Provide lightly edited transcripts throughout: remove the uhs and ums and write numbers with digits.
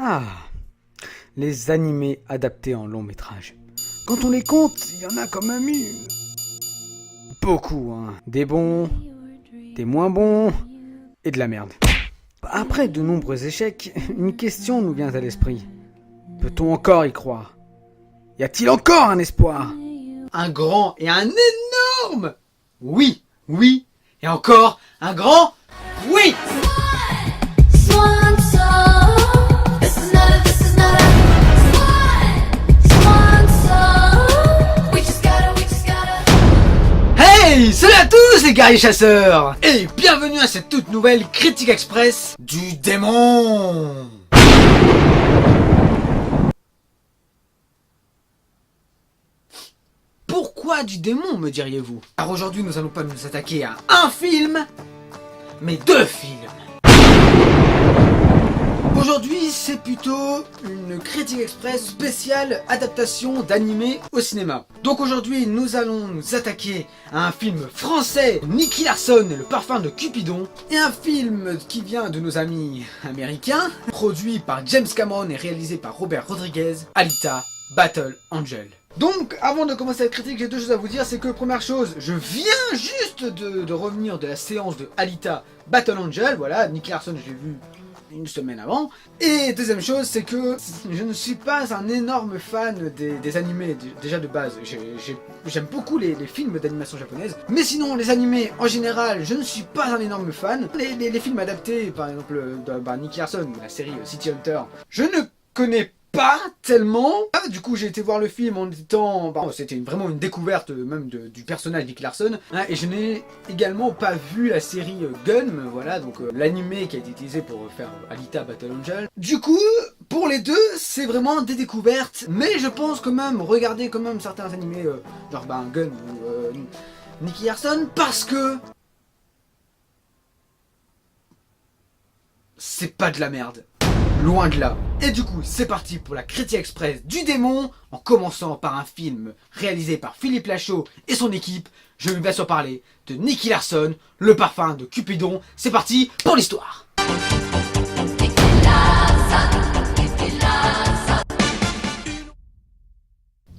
Ah, les animés adaptés en long métrage. Quand on les compte, il y en a quand même eu beaucoup, hein. Des bons, des moins bons et de la merde. Après de nombreux échecs, une question nous vient à l'esprit. Peut-on encore y croire? Y a-t-il encore un espoir? Un grand et un énorme oui, oui, et encore un grand oui. Hey, salut à tous les guerriers chasseurs et bienvenue à cette toute nouvelle critique express du démon. Pourquoi du démon, me diriez-vous? Alors aujourd'hui, nous allons pas nous attaquer à un film, mais deux films. Aujourd'hui, c'est plutôt une critique express spéciale adaptation d'animé au cinéma. Donc aujourd'hui, nous allons nous attaquer à un film français, Nicky Larson et le parfum de Cupidon, et un film qui vient de nos amis américains, produit par James Cameron et réalisé par Robert Rodriguez, Alita Battle Angel. Donc, avant de commencer cette critique, j'ai deux choses à vous dire. C'est que, première chose, je viens juste de revenir de la séance de Alita Battle Angel. Voilà, Nicky Larson, je l'ai vu une semaine avant. Et deuxième chose, c'est que je ne suis pas un énorme fan des animés, déjà de base. J'aime beaucoup les films d'animation japonaise. Mais sinon, les animés, en général, je ne suis pas un énorme fan. Les films adaptés, par exemple, de Nicky Larson, la série City Hunter, je ne connais pas tellement. Ah, du coup j'ai été voir le film en étant... c'était vraiment une découverte même du personnage Nicky Larson, hein, et je n'ai également pas vu la série Gun, voilà, donc l'animé qui a été utilisé pour faire Alita Battle Angel. Du coup, pour les deux, c'est vraiment des découvertes, mais je pense quand même regarder quand même certains animés, genre Gun ou Nicky Larson, parce que... c'est pas de la merde. Loin de là. Et du coup, c'est parti pour la critique express du démon, en commençant par un film réalisé par Philippe Lachaud et son équipe. Je vais bien sûr parler de Nicky Larson, le parfum de Cupidon. C'est parti pour l'histoire.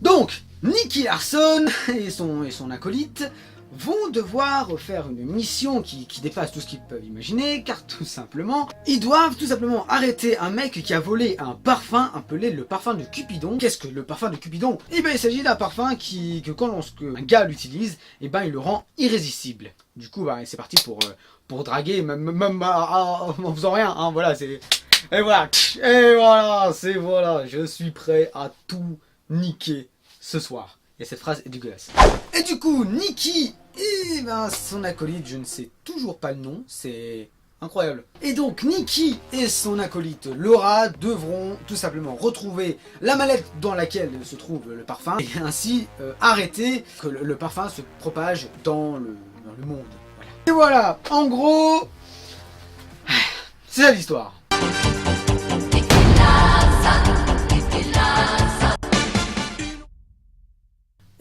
Donc, Nicky Larson et son acolyte vont devoir faire une mission qui dépasse tout ce qu'ils peuvent imaginer, car tout simplement, ils doivent tout simplement arrêter un mec qui a volé un parfum appelé le parfum de Cupidon. Qu'est-ce que le parfum de Cupidon? Eh bien, il s'agit d'un parfum que quand un gars l'utilise, eh ben, il le rend irrésistible. Du coup, c'est parti pour draguer, même en faisant rien, hein, voilà, c'est... Et voilà, je suis prêt à tout niquer ce soir. Et cette phrase est dégueulasse. Et du coup, Nicky et son acolyte, je ne sais toujours pas le nom, c'est incroyable. Et donc, Nicky et son acolyte Laura devront tout simplement retrouver la mallette dans laquelle se trouve le parfum et ainsi arrêter que le parfum se propage dans le monde. Voilà. Et voilà, en gros, c'est ça l'histoire.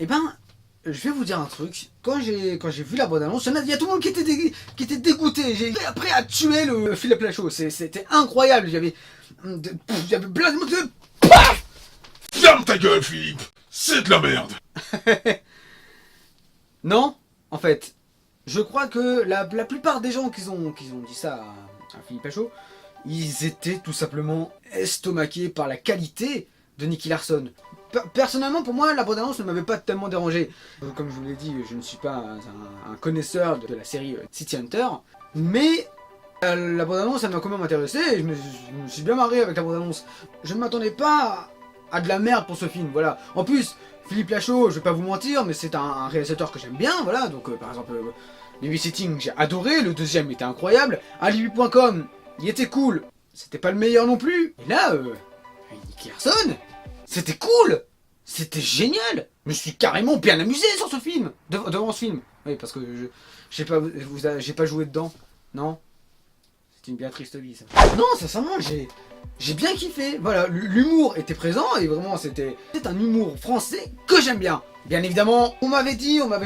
Eh ben, je vais vous dire un truc. Quand j'ai vu la bande-annonce, il y a tout le monde qui était dégoûté. J'ai prêt à tuer le Philippe Lachaud. C'était incroyable. J'avais plein de... Paf! Ferme ta gueule, Philippe. C'est de la merde. Non, en fait, je crois que la plupart des gens qui ont dit ça à Philippe Lachaud, ils étaient tout simplement estomaqués par la qualité de Nicky Larson. Personnellement, pour moi, la bande-annonce ne m'avait pas tellement dérangé. Comme je vous l'ai dit, je ne suis pas un connaisseur de la série City Hunter, mais la bande-annonce, elle m'a quand même intéressé et je me suis bien marré avec la bande-annonce. Je ne m'attendais pas à de la merde pour ce film, voilà. En plus, Philippe Lachaud, je vais pas vous mentir, mais c'est un réalisateur que j'aime bien, voilà. Donc, par exemple, Babysitting, j'ai adoré, le deuxième était incroyable. Alibi.com, il était cool, c'était pas le meilleur non plus. Et là, Nicky Larson, c'était cool! C'était génial! Je me suis carrément bien amusé sur ce film! Devant ce film. Oui, parce que j'ai pas joué dedans. Non? C'est une bien triste vie, ça. Non, sincèrement, j'ai bien kiffé. Voilà, l'humour était présent et vraiment, c'était un humour français que j'aime bien. Bien évidemment, on m'avait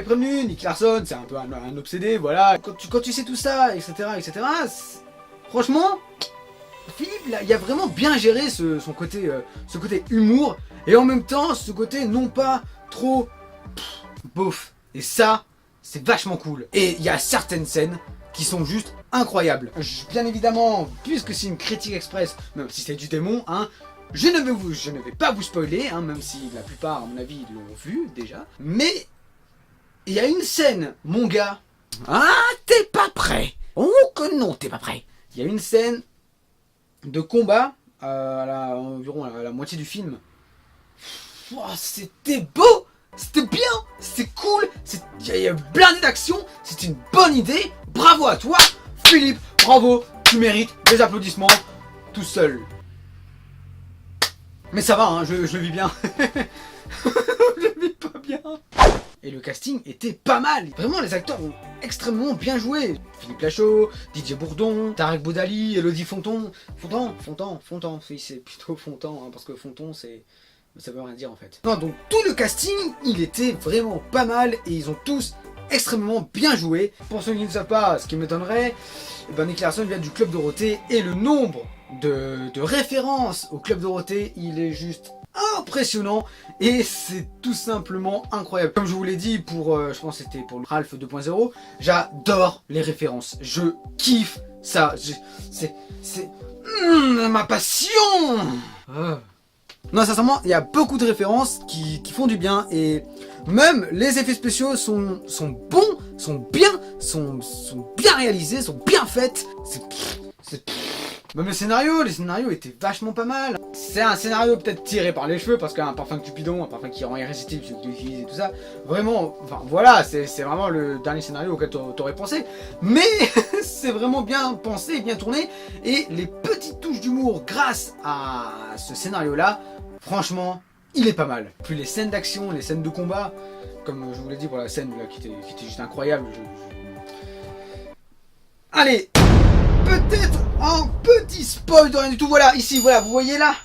prévenu, Nicky Larson, c'est un peu un obsédé, voilà. Quand tu sais tout ça, etc., franchement, Philippe, là, il a vraiment bien géré ce côté humour, et en même temps, ce côté non pas trop beauf. Et ça, c'est vachement cool. Et il y a certaines scènes qui sont juste incroyables. Bien évidemment, puisque c'est une critique express, même si c'est du démon, hein, je ne vais pas vous spoiler, hein, même si la plupart, à mon avis, l'ont vu déjà. Mais il y a une scène, mon gars. Ah, t'es pas prêt. Oh que non, t'es pas prêt. Il y a une scène de combat environ à la moitié du film. Oh, c'était beau, c'était bien, c'est cool, il y a plein d'action, c'est une bonne idée. Bravo à toi, Philippe, bravo, tu mérites des applaudissements tout seul. Mais ça va, hein, je le vis bien. Je le vis pas bien. Et le casting était pas mal. Vraiment, les acteurs ont extrêmement bien joué. Philippe Lachaud, Didier Bourdon, Tarek Boudali, Elodie Fontan. Fontan, oui, c'est plutôt Fontan, hein, parce que Fonton, ça veut rien dire en fait. Non, donc tout le casting, il était vraiment pas mal et ils ont tous extrêmement bien joué. Pour ceux qui ne savent pas, ce qui m'étonnerait, Nicky Larson vient du Club Dorothée et le nombre de références au Club Dorothée, il est juste impressionnant et c'est tout simplement incroyable. Comme je vous l'ai dit je pense que c'était pour le Ralph 2.0, j'adore les références, je kiffe ça, c'est ma passion. Non, sincèrement, il y a beaucoup de références qui font du bien et même les effets spéciaux sont bons, sont bien réalisés, sont bien faits. Même les scénarios étaient vachement pas mal. C'est un scénario peut-être tiré par les cheveux parce qu'un parfum Cupidon, un parfum qui rend irrésistible celui que tu utilises et tout ça. Vraiment, enfin voilà, c'est vraiment le dernier scénario auquel t'aurais pensé. Mais c'est vraiment bien pensé, bien tourné. Et les petites touches d'humour grâce à ce scénario-là, franchement, il est pas mal. Puis les scènes d'action, les scènes de combat, comme je vous l'ai dit pour la scène là, qui était juste incroyable. Allez, peut-être un petit spoil de rien du tout. Voilà, ici, voilà, vous voyez là,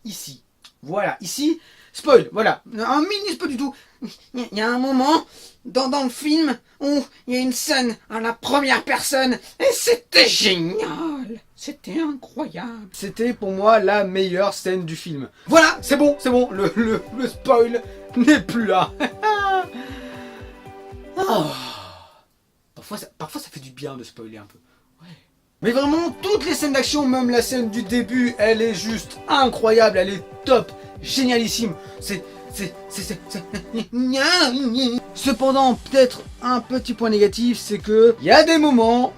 ici. Voilà, ici, spoil, voilà, un mini spoil du tout. Il y a un moment dans le film où il y a une scène à la première personne et c'était génial. C'était incroyable. C'était pour moi la meilleure scène du film. Voilà, c'est bon, le spoil n'est plus là. Oh. Parfois ça fait du bien de spoiler un peu. Ouais. Mais vraiment, toutes les scènes d'action, même la scène du début, elle est juste incroyable, elle est top, génialissime. Cependant, peut-être un petit point négatif, c'est que il y a des moments,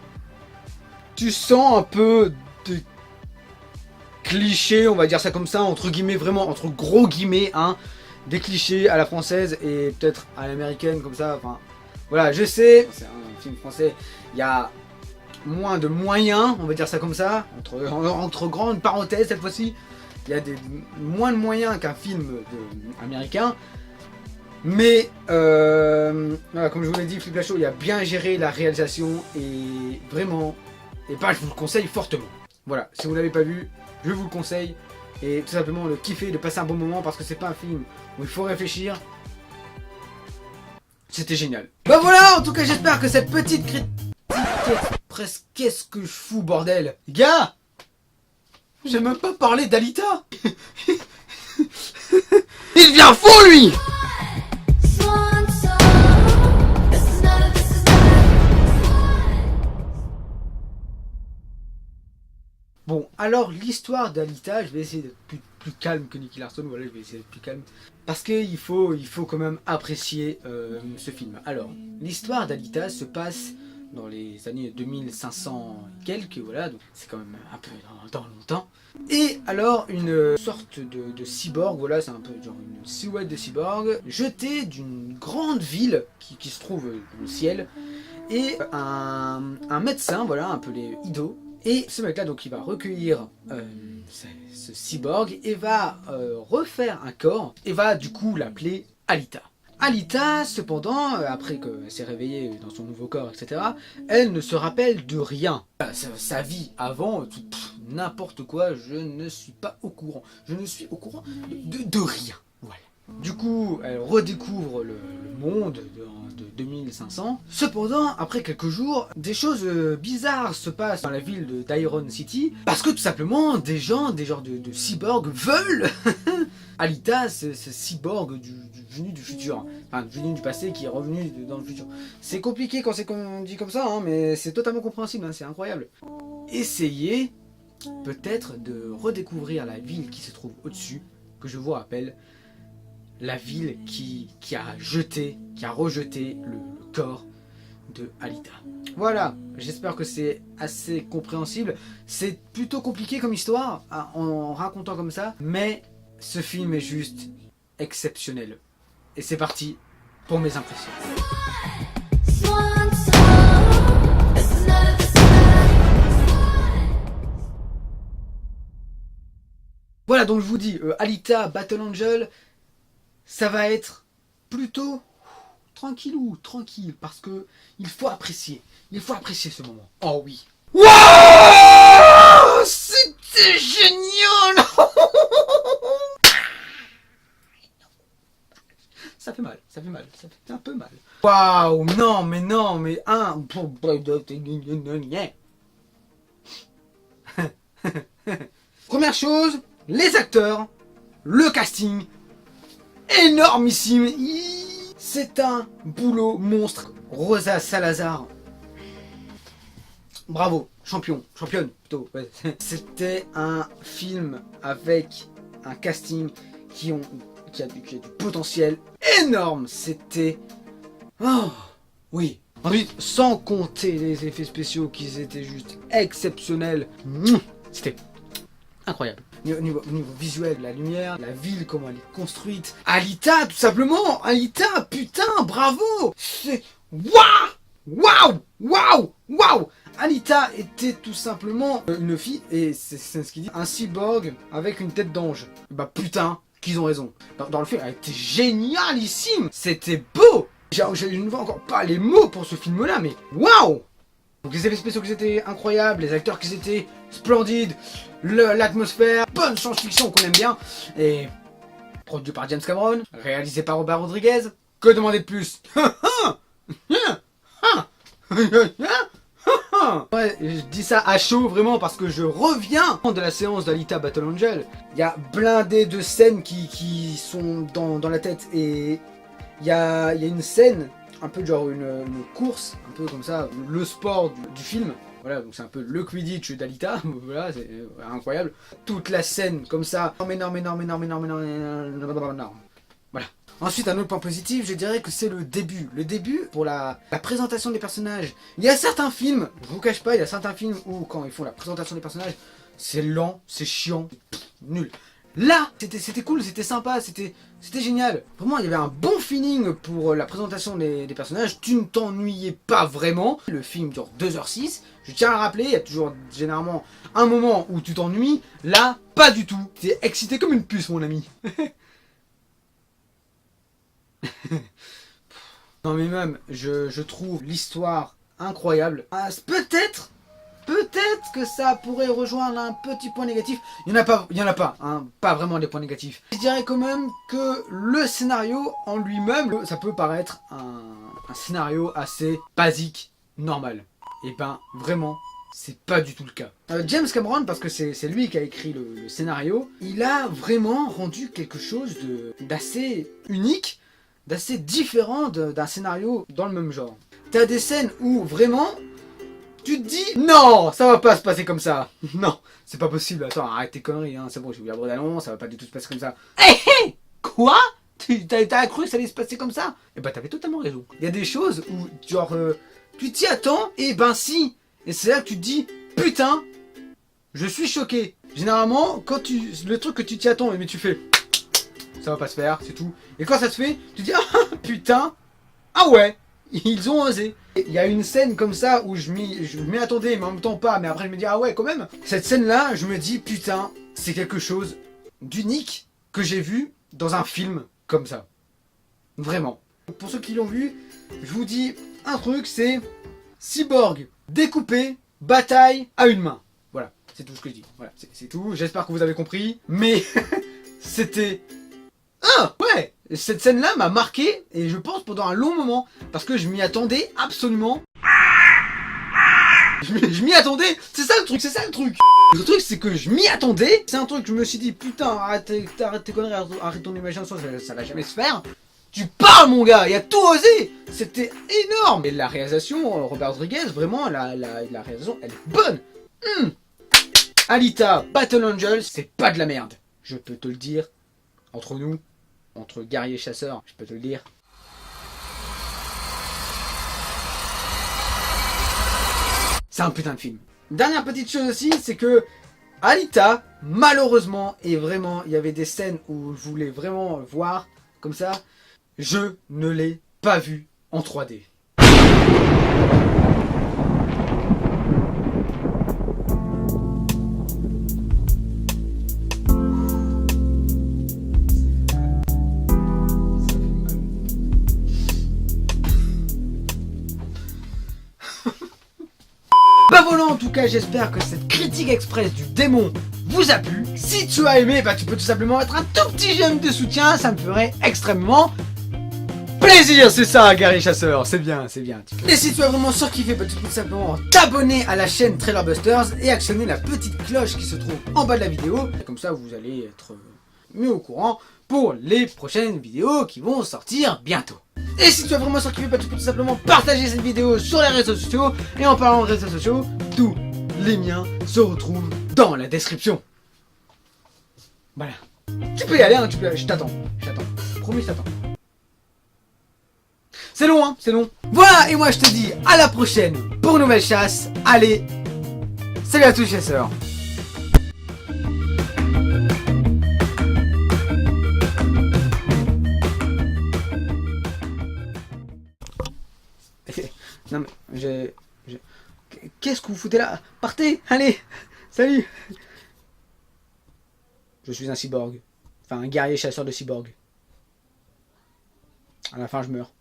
tu sens un peu de clichés, on va dire ça comme ça, entre guillemets, vraiment entre gros guillemets, hein, des clichés à la française et peut-être à l'américaine comme ça. Enfin, voilà, je sais, c'est un film français, il y a moins de moyens, on va dire ça comme ça, entre grandes parenthèses cette fois-ci. Il y a moins de moyens qu'un film américain. Mais, voilà, comme je vous l'ai dit, Philippe Lachaud, il a bien géré la réalisation et vraiment, je vous le conseille fortement. Voilà, si vous ne l'avez pas vu, je vous le conseille. Et tout simplement le kiffer, de passer un bon moment parce que c'est pas un film où il faut réfléchir. C'était génial. Bah voilà, en tout cas, j'espère que cette petite critique presque qu'est-ce que je fous, bordel. Les gars, j'ai même pas parlé d'Alita. Il devient fou, lui. Bon, alors l'histoire d'Alita, je vais essayer d'être plus calme que Nicky Larson, voilà, je vais essayer d'être plus calme. Parce qu'il faut quand même apprécier ce film. Alors, l'histoire d'Alita se passe dans les années 2500 et quelques, voilà, donc c'est quand même un peu dans longtemps. Et alors, une sorte de cyborg, voilà, c'est un peu genre une silhouette de cyborg, jetée d'une grande ville qui se trouve dans le ciel, et un médecin, voilà, appelé Ido. Et ce mec là donc il va recueillir ce cyborg et va refaire un corps et va du coup l'appeler Alita. Alita cependant, après qu'elle s'est réveillée dans son nouveau corps, etc., elle ne se rappelle de rien. Sa vie avant, n'importe quoi, je ne suis pas au courant. Je ne suis au courant de rien. Voilà. Du coup, elle redécouvre le monde de 2500. Cependant, après quelques jours, des choses bizarres se passent dans la ville d'Iron City, parce que tout simplement, des genres de cyborgs veulent Alita, ce cyborg venu du futur, enfin venu du passé qui est revenu dans le futur. C'est compliqué quand c'est dit comme ça, hein, mais c'est totalement compréhensible, hein, c'est incroyable. Essayez peut-être de redécouvrir la ville qui se trouve au-dessus, que je vous rappelle, la ville qui a rejeté le corps de Alita. Voilà, j'espère que c'est assez compréhensible. C'est plutôt compliqué comme histoire, en racontant comme ça, mais ce film est juste exceptionnel. Et c'est parti pour mes impressions. Voilà, donc je vous dis, Alita Battle Angel, ça va être plutôt tranquille, parce que il faut apprécier ce moment. Oh oui. Wow, c'était génial. Ça fait mal, ça fait un peu mal. Waouh, non, mais un... Première chose, les acteurs, le casting, énormissime. C'est un boulot monstre. Rosa Salazar, bravo, championne plutôt. Ouais. C'était un film avec un casting qui a du potentiel énorme. C'était... Oh, oui. Ensuite, sans compter les effets spéciaux qui étaient juste exceptionnels. C'était incroyable. Au niveau visuel, la lumière, la ville, comment elle est construite. Alita, tout simplement. Alita, putain, bravo. C'est... Waouh. Alita était tout simplement une fille, et c'est ce qu'il dit, un cyborg avec une tête d'ange. Bah putain, qu'ils ont raison. Dans le film, elle était génialissime. C'était beau. Je ne vois encore pas les mots pour ce film-là, mais waouh. Donc les effets spéciaux qui étaient incroyables, les acteurs qui étaient splendides, l'atmosphère, bonne science-fiction qu'on aime bien, et produit par James Cameron, réalisé par Robert Rodriguez, que demander de plus? Ouais, je dis ça à chaud vraiment parce que je reviens de la séance d'Alita Battle Angel. Il y a blindé de scènes qui sont dans la tête, et il y a une scène, un peu genre une course, un peu comme ça, le sport du film. Voilà, donc c'est un peu le Quidditch d'Alita, voilà, c'est incroyable. Toute la scène comme ça, énorme. Voilà. Ensuite, un autre point positif, je dirais que c'est le début. Le début, pour la présentation des personnages. Il y a certains films, je vous cache pas, il y a certains films où quand ils font la présentation des personnages, c'est lent, c'est chiant, nul. Là, c'était cool, c'était sympa, c'était génial. Vraiment, il y avait un bon feeling pour la présentation des personnages. Tu ne t'ennuyais pas vraiment. Le film dure 2h06. Je tiens à le rappeler, il y a toujours généralement un moment où tu t'ennuies. Là, pas du tout. T'es excité comme une puce, mon ami. Non mais même, je trouve l'histoire incroyable. Ah, peut-être que ça pourrait rejoindre un petit point négatif. Il n'y en a pas, hein, pas vraiment des points négatifs. Je dirais quand même que le scénario en lui-même, ça peut paraître un scénario assez basique, normal. Et ben vraiment, c'est pas du tout le cas. James Cameron, parce que c'est lui qui a écrit le scénario, il a vraiment rendu quelque chose d'assez unique, d'assez différent d'un scénario dans le même genre. T'as des scènes où vraiment... Tu te dis, non, ça va pas se passer comme ça. Non, c'est pas possible. Attends, arrête tes conneries, hein. C'est bon, j'ai vu la bande annonce, ça va pas du tout se passer comme ça. Hé, quoi? T'as cru que ça allait se passer comme ça? Eh ben, t'avais totalement raison. Il y a des choses où, genre, tu t'y attends, et ben si. Et c'est là que tu te dis, putain, je suis choqué. Généralement, quand le truc que tu t'y attends, mais tu fais, ça va pas se faire, c'est tout. Et quand ça se fait, tu te dis, ah, putain, ah ouais. Ils ont osé. Il y a une scène comme ça où je m'y attendais, mais en même temps pas, mais après je me dis ah ouais quand même. Cette scène là, je me dis putain, c'est quelque chose d'unique que j'ai vu dans un film comme ça. Vraiment. Pour ceux qui l'ont vu, je vous dis un truc, c'est cyborg découpé, bataille à une main. Voilà, c'est tout ce que je dis. Voilà, c'est tout. J'espère que vous avez compris, mais c'était Ah ouais, cette scène-là m'a marqué, et je pense pendant un long moment, parce que je m'y attendais absolument. Je m'y attendais, c'est ça le truc, c'est ça le truc. Le truc c'est que je m'y attendais, c'est un truc que je me suis dit, putain, arrête tes conneries, arrête ton imagination, ça va jamais se faire. Tu parles mon gars, il a tout osé. C'était énorme. Et la réalisation, Robert Rodriguez, vraiment, la réalisation, elle est bonne. Alita, Battle Angel, c'est pas de la merde. Je peux te le dire, entre nous, entre guerriers chasseurs, je peux te le dire. C'est un putain de film. Dernière petite chose aussi, c'est que Alita, malheureusement, et vraiment, il y avait des scènes où je voulais vraiment voir, comme ça, je ne l'ai pas vu en 3D. Bah voilà, en tout cas, j'espère que cette critique express du démon vous a plu. Si tu as aimé, bah tu peux tout simplement mettre un tout petit j'aime de soutien, ça me ferait extrêmement plaisir, c'est ça, guerrier chasseur, c'est bien, c'est bien. Et si tu as vraiment surkiffé, bah tu peux tout simplement t'abonner à la chaîne Trailerbusters et actionner la petite cloche qui se trouve en bas de la vidéo. Comme ça, vous allez être mieux au courant pour les prochaines vidéos qui vont sortir bientôt. Et si tu as vraiment surkiffé, bah tu peux tout simplement partager cette vidéo sur les réseaux sociaux. Et en parlant de réseaux sociaux, tous les miens se retrouvent dans la description. Voilà. Tu peux y aller, hein, je t'attends. Promis, je t'attends. C'est long, hein, c'est long. Voilà, et moi je te dis à la prochaine pour une nouvelle chasse. Allez, salut à tous les chasseurs. Non mais, qu'est-ce que vous foutez là? Partez, allez, salut. Je suis un cyborg. Enfin, un guerrier chasseur de cyborg. À la fin, je meurs.